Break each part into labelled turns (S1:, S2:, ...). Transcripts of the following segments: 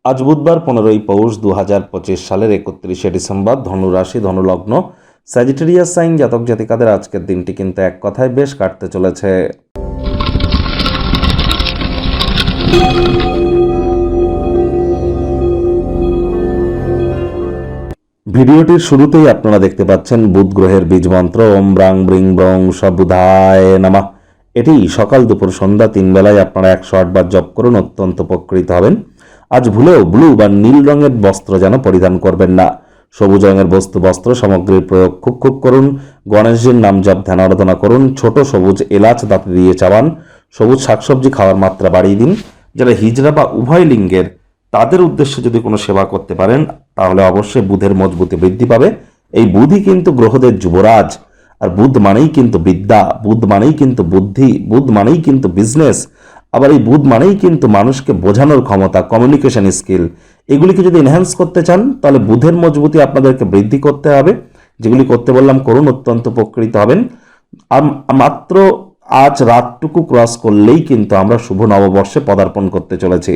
S1: আজ বুধবার 15ই পৌষ 2025 সালের 31শে ডিসেম্বর। ধনুরাশি, ধনুলগ্ন, স্যাজিটেরিয়াস সাইন জাতক জাতিকাদের আজকের দিনটি কিন্তু এক কথায় বেশ কাটতে চলেছে। ভিডিওটির শুরুতেই আপনারা দেখতে পাচ্ছেন বুধ গ্রহের বীজ মন্ত্র ওম ব্রাং ব্রিং ব্রং সবুধায় নামা। এটি সকাল দুপুর সন্ধ্যা 3 বেলায় আপনারা 108 বার জপ করুন, অত্যন্ত উপকৃত হবেন। আজ ভুলেও ব্লু বা নীল রঙের বস্ত্র যেন পরিধান করবেন না। সবুজ রঙের বস্ত্র সামগ্রীর প্রয়োগ খুব করুন। গণেশজির নাম জপ ধ্যান আরাধনা করুন। ছোট সবুজ এলাচ দাঁতে দিয়ে চাবান। সবুজ শাকসবজি খাওয়ার মাত্রা বাড়িয়ে দিন। যারা হিজড়া বা উভয় লিঙ্গের, তাদের উদ্দেশ্যে যদি কোনো সেবা করতে পারেন তাহলে অবশ্যই বুধের মজবুতি বৃদ্ধি পাবে। এই বুধই কিন্তু গ্রহদের যুবরাজ, আর বুধ মানেই কিন্তু বিদ্যা, বুধ মানেই কিন্তু বুদ্ধি, বুধ মানেই কিন্তু বিজনেস, আবার এই বুধ মানেই কিন্তু মানুষকে বোঝানোর ক্ষমতা, কমিউনিকেশন স্কিল। এগুলিকে যদি এনহ্যান্স করতে চান তাহলে বুধের মজবুতি আপনাদেরকে বৃদ্ধি করতে হবে। যেগুলি করতে বললাম করুন, অত্যন্ত উপকৃত হবেন। মাত্র আজ রাতটুকু ক্রস করলেই কিন্তু আমরা শুভ নববর্ষে পদার্পণ করতে চলেছি।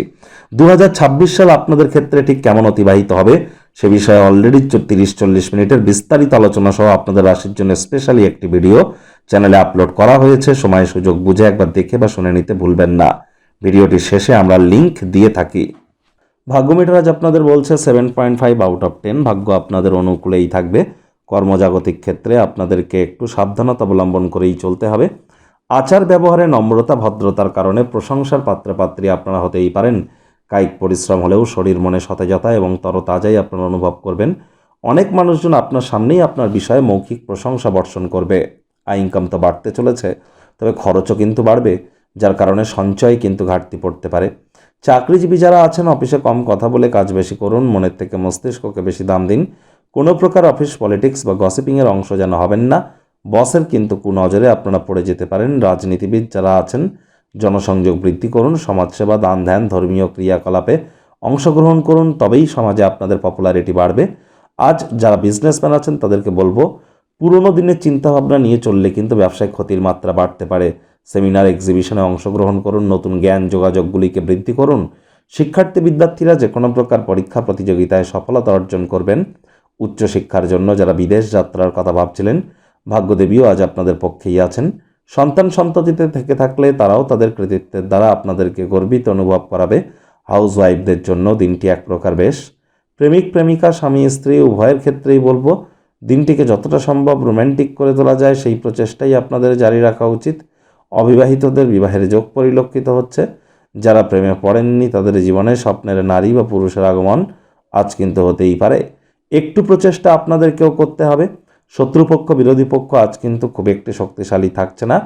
S1: 2026 সাল আপনাদের ক্ষেত্রে ঠিক কেমন অতিবাহিত হবে সে বিষয়ে অলরেডি 30-40 মিনিটের বিস্তারিত আলোচনা সহ আপনাদের রাশির জন্য স্পেশালি একটি ভিডিও চ্যানেলে আপলোড করা হয়েছে। সময় সুযোগ বুঝে একবার দেখে বা শুনে নিতে ভুলবেন না। ভিডিওটির শেষে আমরা লিংক দিয়ে থাকি। ভাগ্য মিটার আজ আপনাদের বলছে 7.5 আউট অফ 10। ভাগ্য আপনাদের অনুকূলেই থাকবে। কর্মজাগতিক ক্ষেত্রে আপনাদেরকে একটু সাবধানতা অবলম্বন করেই চলতে হবে। আচার ব্যবহারে নম্রতা ভদ্রতার কারণে প্রশংসার পাত্রপাত্রী আপনারা হতেই পারেন। কায়িক পরিশ্রম হলেও শরীর মনে সতেজতা এবং তরতাজাই আপনারা অনুভব করবেন। অনেক মানুষজন আপনার সামনেই আপনার বিষয়ে মৌখিক প্রশংসা বর্ষণ করবে। আয় ইনকাম তো বাড়তে চলেছে, তবে খরচও কিন্তু বাড়বে, যার কারণে সঞ্চয় কিন্তু ঘাটতি পড়তে পারে। চাকরিজীবী যারা আছেন অফিসে কম কথা বলে কাজ বেশি করুন, মনের থেকে মস্তিষ্ককে বেশি দাম দিন। কোনো প্রকার অফিস পলিটিক্স বা গসিপিংয়ের অংশ যেন হবেন না। বসের কিন্তু কুনজরে আপনারা পড়ে যেতে পারেন। রাজনীতিবিদ যারা আছেন জনসংযোগ বৃদ্ধি করুন। সমাজসেবা, দান ধ্যান, ধর্মীয় ক্রিয়াকলাপে অংশগ্রহণ করুন, তবেই সমাজে আপনাদের পপুলারিটি বাড়বে। আজ যারা বিজনেসম্যান আছেন তাদেরকে বলবো পুরনো দিনের চিন্তাভাবনা নিয়ে চললে কিন্তু ব্যবসায় ক্ষতির মাত্রা বাড়তে পারে। সেমিনার, এক্সিবিশনে অংশগ্রহণ করুন, নতুন জ্ঞান যোগাযোগগুলিকে বৃদ্ধি করুন। শিক্ষার্থী বিদ্যার্থীরা যে কোনো প্রকার পরীক্ষা প্রতিযোগিতায় সফলতা অর্জন করবেন। উচ্চশিক্ষার জন্য যারা বিদেশ যাত্রার কথা ভাবছিলেন, ভাগ্যদেবীও আজ আপনাদের পক্ষেই আছেন। সন্তান সন্ততিতে থেকে থাকলে তারাও তাদের কৃতিত্বের দ্বারা আপনাদেরকে গর্বিত অনুভব করাবে। হাউস ওয়াইফদের জন্য দিনটি এক প্রকার বেশ। প্রেমিক প্রেমিকা, স্বামী স্ত্রী উভয়ের ক্ষেত্রেই বলবো দিনটিকে যতটা সম্ভব রোম্যান্টিক করে তোলা যায় সেই প্রচেষ্টাই আপনাদের জারি রাখা উচিত। অবিবাহিতদের বিবাহের যোগ পরিলক্ষিত হচ্ছে। যারা প্রেমে পড়েননি তাদের জীবনে স্বপ্নের নারী বা পুরুষের আগমন আজ কিন্তু হতেই পারে। একটু প্রচেষ্টা আপনাদেরকেও করতে হবে। শত্রুপক্ষ, বিরোধী পক্ষ আজ কিন্তু খুব একটি শক্তিশালী থাকছে না।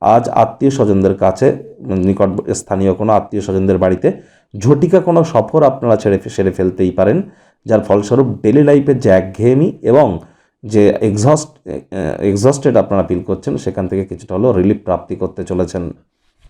S1: আজ আত্মীয় স্বজনদের কাছে, নিকট স্থানীয় কোনো আত্মীয় স্বজনদের বাড়িতে ঝটিকা কোনো সফর আপনারা সেরে ফেলতেই পারেন, যার ফলস্বরূপ ডেলি লাইফের যে একঘেয়েমি এবং যে এক্সস্টেড আপনারা ফিল করছেন সেখান থেকে কিছুটা হলেও রিলিফ প্রাপ্তি করতে চলেছেন।